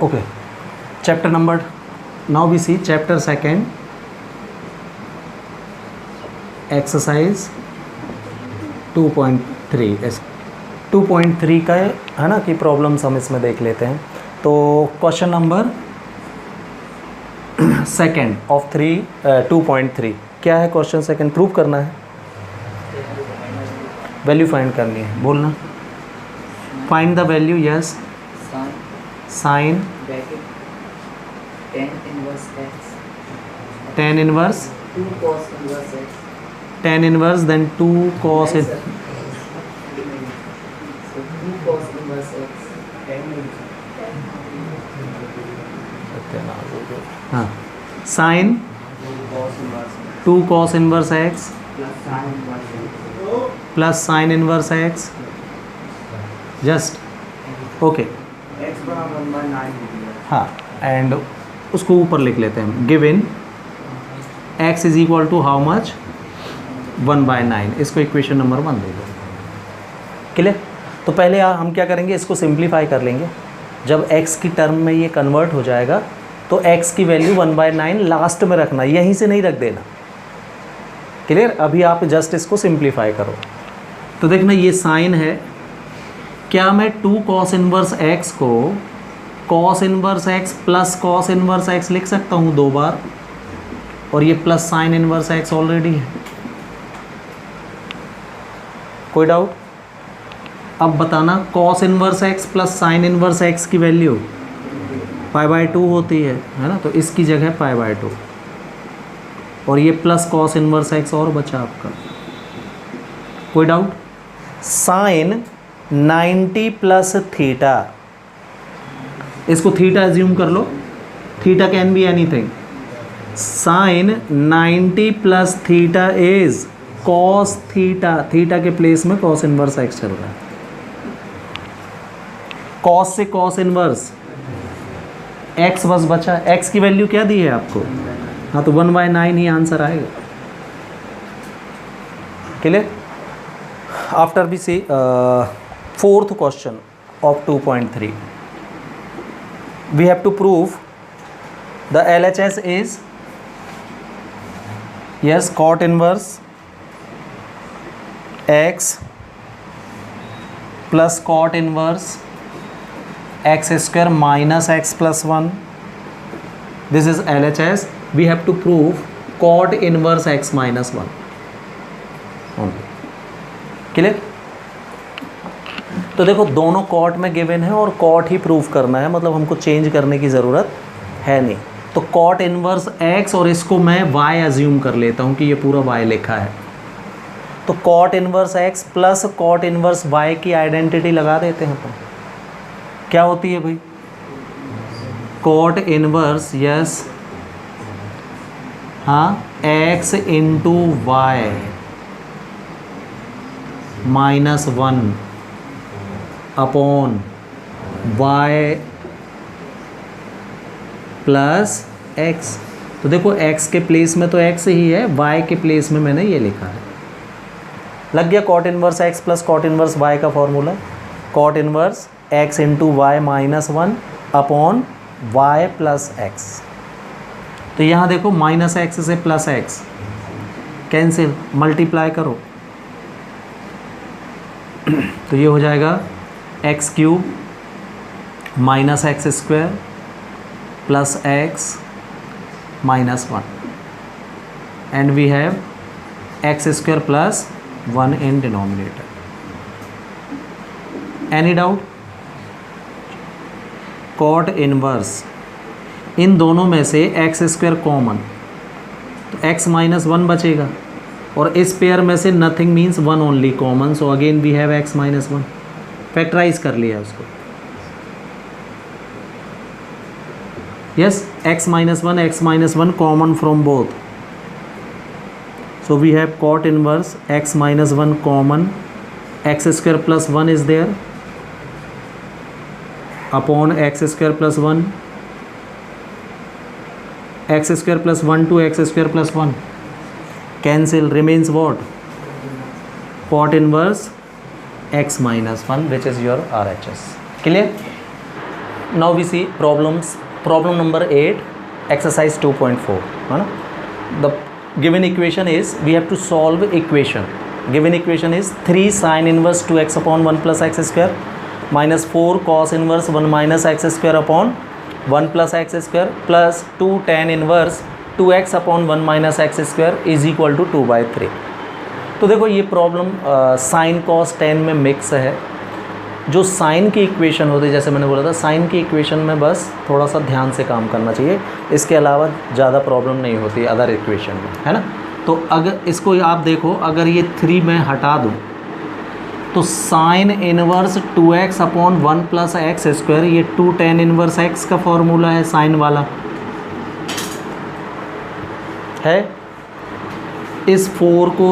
Okay, chapter number, now we see chapter 2nd, exercise 2.3. 2.3 का है ना कि प्रॉब्लम्स हम इसमें देख लेते हैं. तो क्वेश्चन नंबर 2nd ऑफ 2.3 क्या है? क्वेश्चन 2 प्रूव करना है, वैल्यू फाइंड करनी है. बोलना, find the value. Yes, sine tan inverse 2 cos inverse x. tan inverse then 2 cos it. So 2 cos inverse x. हाँ, sine 2 cos inverse x plus sine inverse x. Just okay. x बराबर 1/9. हाँ, and उसको ऊपर लिख लेते हैं. Given x is equal to how much? 1/9. इसको equation number 1 दे दो. क्लियर? तो पहले हम क्या करेंगे, इसको सिंप्लीफाई कर लेंगे. जब x की टर्म में ये कन्वर्ट हो जाएगा तो x की वैल्यू 1/9 लास्ट में रखना, यहीं से नहीं रख देना. क्लियर? अभी आप जस्ट इसको सिंप्लीफाई करो. तो देखना, ये साइन है. क्या मैं 2 cos इनवर्स x को cos inverse x plus cos inverse x लिख सकता हूँ 2 बार? और ये plus sine inverse x already है. कोई डाउट? अब बताना, cos inverse x plus sine inverse x की वैल्यू π/2 होती है ना? तो इसकी जगह π/2 और ये प्लस cos इनवर्स x और बचा आपका. कोई डाउट? साइन 90 प्लस थीटा, इसको थीटा एज्यूम कर लो. Theta can be anything. Sine 90 plus theta is cos theta. Theta के प्लेस में कॉस इनवर्स एक्स चल रहा है. कॉस से कॉस इनवर्स एक्स बस बचा. एक्स की वैल्यू क्या दी है आपको? हाँ, तो 1/9 ही आंसर आएगा. Clear? After we see fourth question of 2.3, we have to prove the LHS is, yes, cot inverse x plus cot inverse x square minus x plus 1. This is LHS. We have to prove cot inverse x minus 1 only. Clear? तो देखो, दोनों cot में given है और cot ही proof करना है, मतलब हमको चेंज करने की ज़रूरत है नहीं. तो कॉट इनवर्स x और इसको मैं y एज्यूम कर लेता हूँ कि ये पूरा y लिखा है. तो cot inverse x plus cot inverse y की आइडेंटिटी लगा देते हैं. तो क्या होती है भाई? कॉट इनवर्स, यस, हाँ, x into y minus 1 upon y plus x. तो देखो, x के प्लेस में तो x ही है, y के प्लेस में मैंने ये लिखा है. लग गया cot inverse x plus cot inverse y का फॉर्मूला. Cot inverse x into y minus 1 upon y plus x. तो यहाँ देखो, माइनस x से प्लस x कैंसिल, मल्टीप्लाई करो तो ये हो जाएगा x cube minus x square plus x minus 1 and we have x square plus 1 in denominator. Any doubt? Cot inverse, इन दोनों में से एक्स स्क्वायर कॉमन, तो एक्स माइनस 1 बचेगा और इस पेयर में से nothing means 1 only common. So again we have x minus 1. Factorise कर लिया उसको. Yes, x minus 1 common from both. So we have cot inverse x minus 1 common, x square plus 1 is there upon x square plus 1, x square plus 1 to x square plus 1 cancel, remains what? Cot inverse x minus 1 which is your RHS. Clear? Now we see problems. Problem number 8 exercise 2.4 है ना. The given equation is we have to solve equation. Given equation is 3 sin inverse 2x upon 1 plus x square minus 4 cos inverse 1 minus x square upon 1 plus x square plus 2 tan inverse 2x upon 1 minus x square is equal to 2/3. तो देखो ये problem sine cos tan में mix है. जो sign की equation होती है, जैसे मैंने बोला था, साइन की इक्वेशन में बस थोड़ा सा ध्यान से काम करना चाहिए, इसके अलावा ज़्यादा प्रॉब्लम नहीं होती अदर इक्वेशन में, है ना. तो अगर इसको आप देखो, अगर ये 3 मैं हटा दूँ तो sine inverse 2x upon 1 plus x square, ये 2 tan इनवर्स x का फॉर्मूला है साइन वाला है. इस 4 को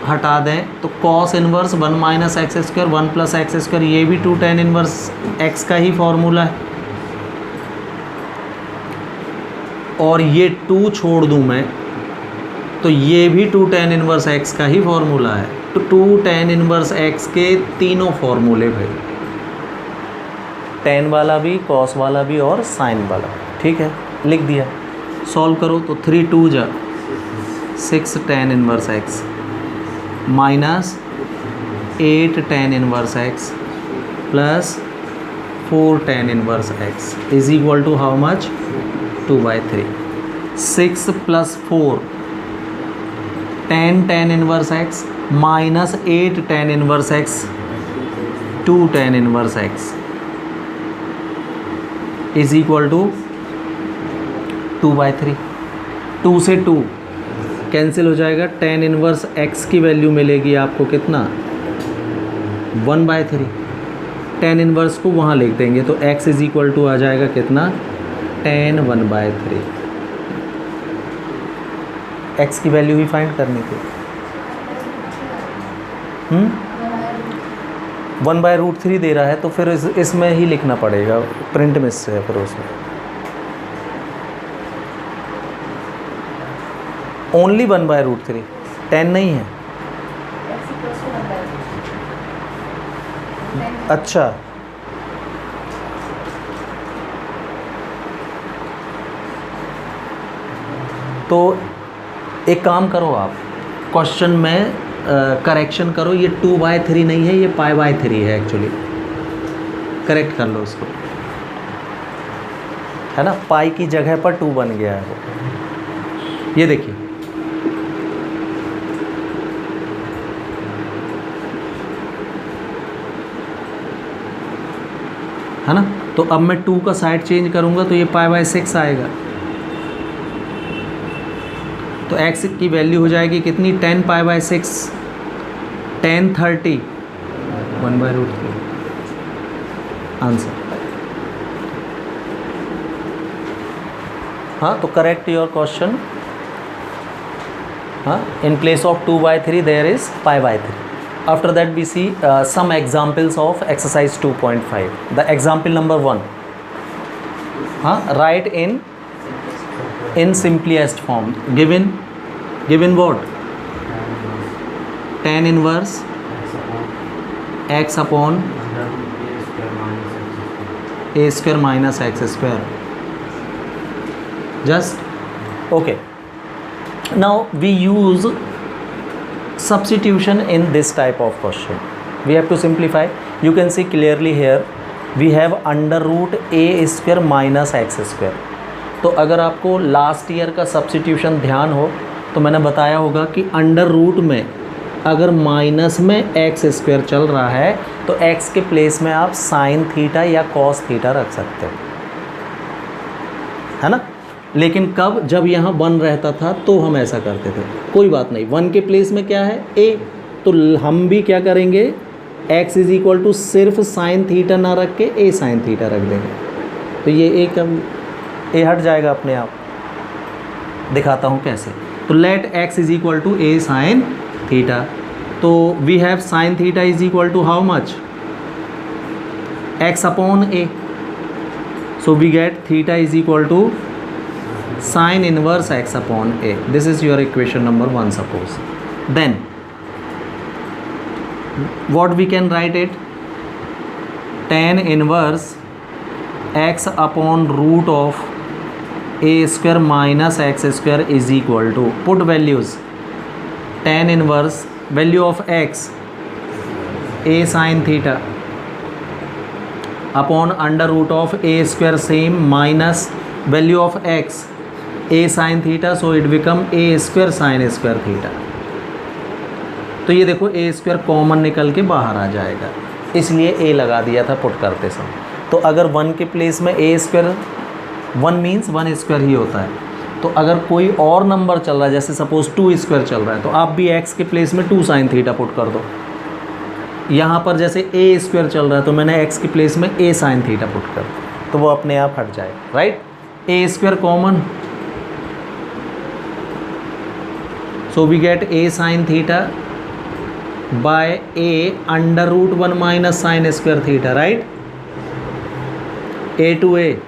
हटा दें तो cos inverse 1 minus x square 1 plus x square, ये भी 2 tan इनवर्स x का ही फॉर्मूला है. और ये 2 छोड़ दूं मैं तो ये भी 2 tan इनवर्स x का ही फॉर्मूला है. तो 2 tan इनवर्स x के तीनों फॉर्मूले भाई, tan वाला भी, cos वाला भी और sin वाला. ठीक है, लिख दिया. सॉल्व करो तो 3 2 जा 6 tan inverse x minus 8 tan inverse x plus 4 tan inverse x is equal to how much 2/3. 6 plus 4 10 tan inverse x minus 8 tan inverse x 2 tan inverse x is equal to 2/3. 2 से 2 cancel हो जाएगा. tan inverse x की value मिलेगी आपको कितना 1/3. tan inverse को वहाँ लिख देंगे तो x इज इक्वल टू आ जाएगा कितना tan 1/3. x की वैल्यू ही फाइंड करनी थी. 1/√3 दे रहा है तो फिर इसमें ही लिखना पड़ेगा, प्रिंट मिस है फिर उसमें. ओनली 1/√3, 10 नहीं है. अच्छा, तो एक काम करो आप, क्वेश्चन में करेक्शन करो. ये 2/3 नहीं है, ये π/3 है एक्चुअली. करेक्ट कर लो इसको, है ना. पाई की जगह पर 2 बन गया है वो. ये देखिए, है ना. तो अब मैं 2 का साइड चेंज करूंगा तो ये π/6 आएगा. तो x की वैल्यू हो जाएगी कितनी 10 π/6 10 30 1/√3 आंसर. हाँ, तो करेक्ट योर क्वेश्चन. हाँ, in place of 2/3 there is π/3. After that we see some examples of exercise 2.5. The example number 1. Write in simplest form. Given what? Tan inverse x upon a square minus x square. Just okay. Now we use substitution in this type of question. We have to simplify. You can see clearly here we have under root a square minus x square. तो अगर आपको last year का substitution ध्यान हो तो मैंने बताया होगा कि अंडर रूट में अगर माइनस में एक्स स्क्वायर चल रहा है तो एक्स के प्लेस में आप साइन थीटा या कॉस थीटा रख सकते हो, है ना. लेकिन कब, जब यहाँ 1 रहता था तो हम ऐसा करते थे. कोई बात नहीं, 1 के प्लेस में क्या है a, तो हम भी क्या करेंगे x इज इक्वल टू सिर्फ साइन थीटा ना रख के a साइन थीटा रख देंगे. तो ये a हट जाएगा अपने आप. दिखाता हूँ कैसे. तो let x is equal to a sine theta. तो we have sine theta is equal to how much x upon a. So we get theta is equal to sin inverse x upon a. This is your equation number 1 suppose. Then what we can write it, tan inverse x upon root of a square minus x square is equal to, put values, tan inverse value of x a sine theta upon under root of a square same minus value of x a sine theta, so it become a square sine square theta. तो ये देखो ए square common निकल के बाहर आ जाएगा, इसलिए ए लगा दिया था पुट करते समय। तो अगर 1 के प्लेस में ए स्क्वायर, 1 मीन्स 1 स्क्वायर ही होता है, तो अगर कोई और नंबर चल रहा है, जैसे सपोज 2 स्क्वायर चल रहा है, तो आप भी एक्स के प्लेस में 2 साइन थीटा पुट कर दो। यहाँ पर जैसे ए स्क्वायर चल रहा है, तो मैंने एक्स के प्लेस में ए साइन थीटा पुट कर दिया, तो वो अपने आप हट जाए, right. A square common, so we get a sine theta by a under root 1 minus sine square theta, right. A to a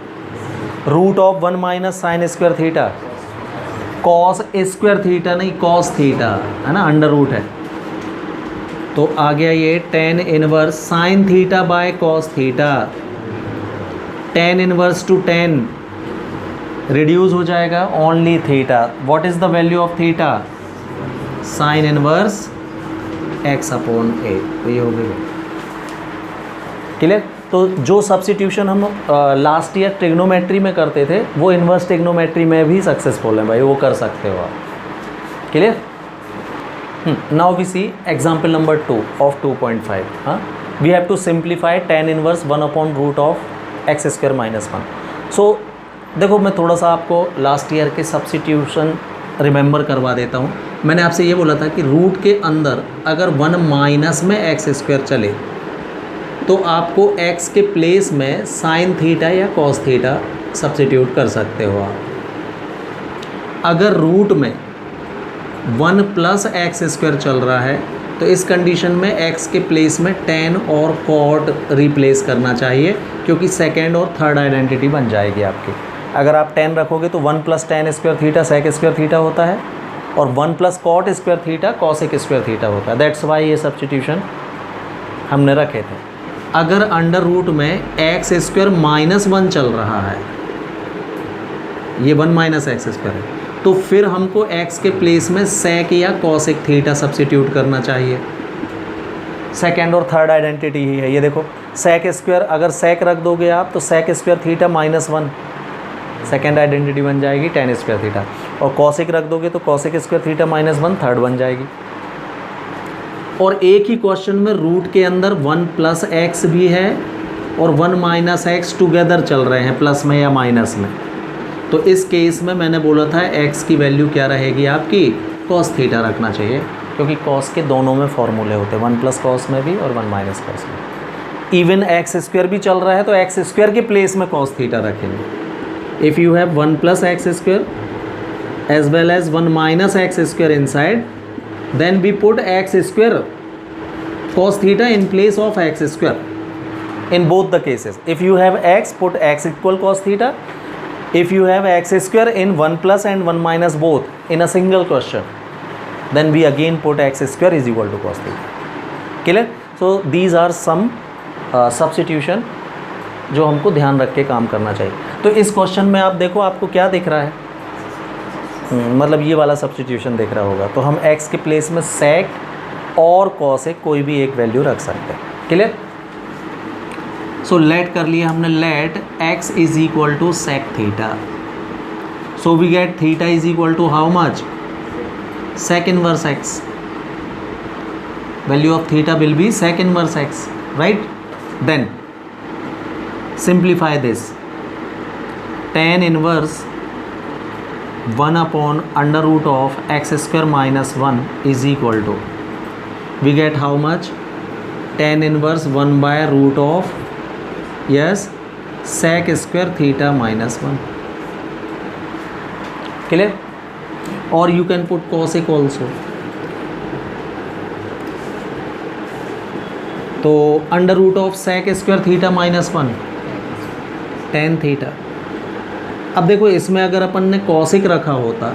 root of 1 minus sine square theta, cos square theta नहीं cos theta है ना, under root है, तो आ गया ये tan inverse sine theta by cos theta, tan inverse to tan reduce हो जाएगा only theta. What is the value of theta? Sine inverse x upon a, तो ये हो गई क्लियर। तो जो सब्स्टिट्यूशन हम लास्ट ईयर ट्रिग्नोमेट्री में करते थे, वो इन्वर्स ट्रिग्नोमेट्री में भी सक्सेसफुल है भाई, वो कर सकते हो आप, clear. Now we see example number 2 of 2.5। हाँ, we have to simplify tan inverse 1 upon root of x square minus 1। सो देखो, मैं थोड़ा सा आपको लास्ट ईयर के सब्स्टिट्यूशन रिमेंबर करवा देता हूँ। मैंने आपसे ये बोला था कि रूट के अंदर अगर 1 माइनस में एक्स स्क्वायर चले, तो आपको x के प्लेस में साइन थीटा या कॉस थीटा सब्स्टिट्यूट कर सकते हो आप। अगर रूट में 1 प्लस एक्स स्क्वायर चल रहा है, तो इस कंडीशन में x के प्लेस में tan और cot रिप्लेस करना चाहिए, क्योंकि सेकेंड और थर्ड आइडेंटिटी बन जाएगी आपकी। अगर आप tan रखोगे तो 1 plus tan square theta sec square theta होता है, और 1 plus cot square theta cosec square theta होता है। दैट्स वाई ये सब्स्टिट्यूशन हमने रखे थे। अगर अंडर रूट में एक्स स्क्वायर माइनस 1 चल रहा है, ये 1 माइनस एक्स स्क्वायर है, तो फिर हमको x के प्लेस में sec या cosec थीटा सब्स्टिट्यूट करना चाहिए। सेकेंड और थर्ड आइडेंटिटी ही है ये, देखो sec स्क्वायर, अगर sec रख दोगे आप तो sec square theta minus 1 second identity बन जाएगी tan स्क्वायर थीटा, और cosec रख दोगे तो cosec square theta minus 1 third बन जाएगी। और एक ही क्वेश्चन में रूट के अंदर 1 प्लस एक्स भी है और 1 माइनस एक्स टुगेदर चल रहे हैं, प्लस में या माइनस में। तो इस केस में मैंने बोला था x की वैल्यू क्या रहेगी आपकी, cos थीटा रखना चाहिए, क्योंकि cos के दोनों में फॉर्मूले होते हैं, 1 प्लस cos में भी और 1 माइनस cos में। इवन एक्स स्क्वायर भी चल रहा है तो एक्स स्क्वायर के प्लेस में cos थीटा रखेंगे। If you have 1 plus x square as well as 1 minus x square inside, then we put x square cos theta in place of x square in both the cases. If you have x, put x equal cos theta. If you have x square in 1 plus and 1 minus both in a single question, then we again put x square is equal to cos theta. Clear? So these are some substitution जो हमको ध्यान रख के काम करना चाहिए। तो इस क्वेश्चन में आप देखो, आपको क्या दिख रहा है, मतलब ये वाला सब्स्टिट्यूशन देख रहा होगा, तो हम x के प्लेस में sec और cosec कोई भी एक वैल्यू रख सकते हैं। क्लियर। सो लेट कर लिया हमने, let x is equal to sec theta, so we get theta is equal to how much, sec inverse x, value of theta will be sec inverse x, right. Then simplify this, tan inverse 1 upon under root of x square minus 1 is equal to, we get how much, tan inverse 1 by root of, yes, sec square theta minus 1. Clear? Or you can put cosec also. तो under root of sec square theta minus 1 tan theta। अब देखो, इसमें अगर अपन ने cosec रखा होता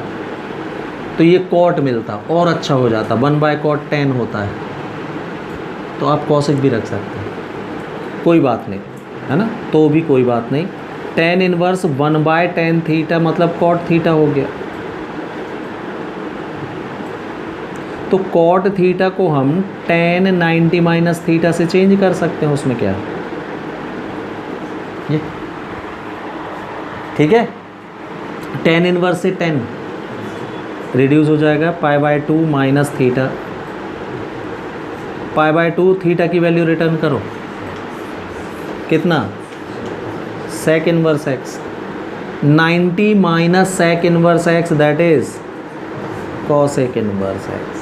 तो ये cot मिलता और अच्छा हो जाता, 1 बाय cot tan होता है, तो आप cosec भी रख सकते हैं, कोई बात नहीं है ना, तो भी कोई बात नहीं। टेन इनवर्स 1/tan थीटा मतलब कॉट थीटा हो गया। तो कॉट थीटा को हम tan 90 माइनस थीटा से चेंज कर सकते हैं, उसमें क्या है ये, ठीक है। tan इनवर्स से 10 रिड्यूस हो जाएगा, π/2 माइनस थीटा, π/2 थीटा की वैल्यू रिटर्न करो, कितना, sec inverse x, 90 minus sec inverse x that is cosec inverse x।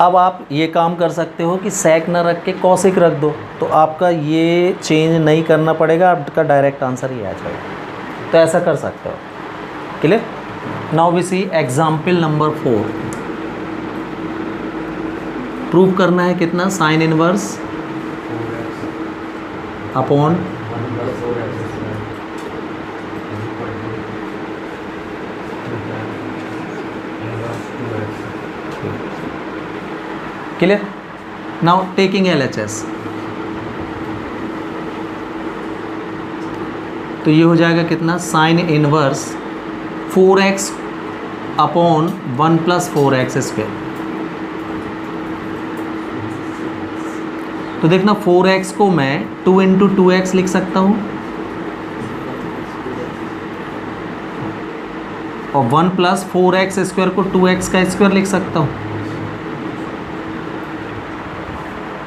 अब आप ये काम कर सकते हो कि sec ना रख के cosec रख दो, तो आपका ये चेंज नहीं करना पड़ेगा, आपका डायरेक्ट आंसर ही आ जाएगा। तो ऐसा कर सकते हो, clear. Now we see example number 4। Prove करना है कितना, sine inverse upon clear. Now taking LHS, तो ये हो जाएगा कितना, sine inverse 4x upon 1 plus 4x square. तो देखना 4x को मैं 2 इंटू 2x लिख सकता हूँ, और 1 प्लस 4x स्क्वायर को 2x का स्क्वायर लिख सकता हूँ।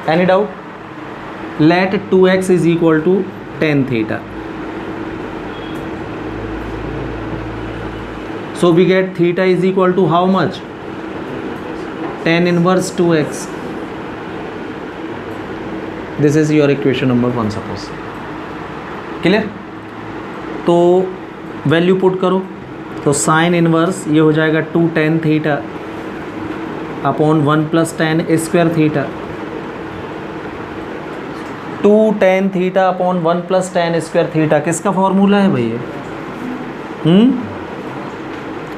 Any doubt? Let 2x is equal to tan theta, so we get theta is equal to how much, tan inverse 2x। this is your equation number 1 suppose, clear. तो value put करो, तो sine inverse ये हो जाएगा 2 tan theta upon 1 plus tan square theta, 2 tan theta upon 1 plus tan square theta किसका formula है भैया,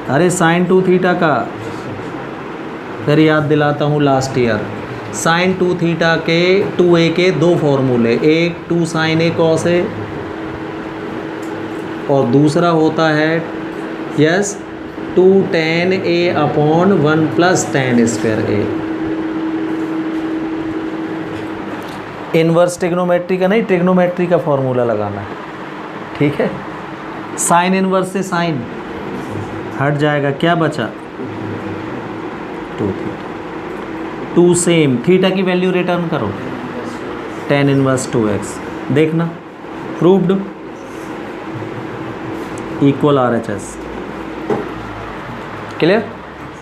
अरे साइन 2 थीटा का। फिर याद दिलाता हूँ लास्ट ईयर, साइन 2 थीटा के 2a के दो फॉर्मूले, एक 2 साइन a कॉस a और दूसरा होता है yes 2 tan a upon 1 plus tan square a। Inverse trigonometry का नहीं, ट्रिग्नोमेट्री का फॉर्मूला लगाना है, ठीक है। साइन इनवर्स से साइन हट जाएगा, क्या बचा, 2 थीटा, 2 सेम थीटा की वैल्यू रिटर्न करो, tan इनवर्स 2x, देखना प्रूव्ड, इक्वल RHS, क्लियर।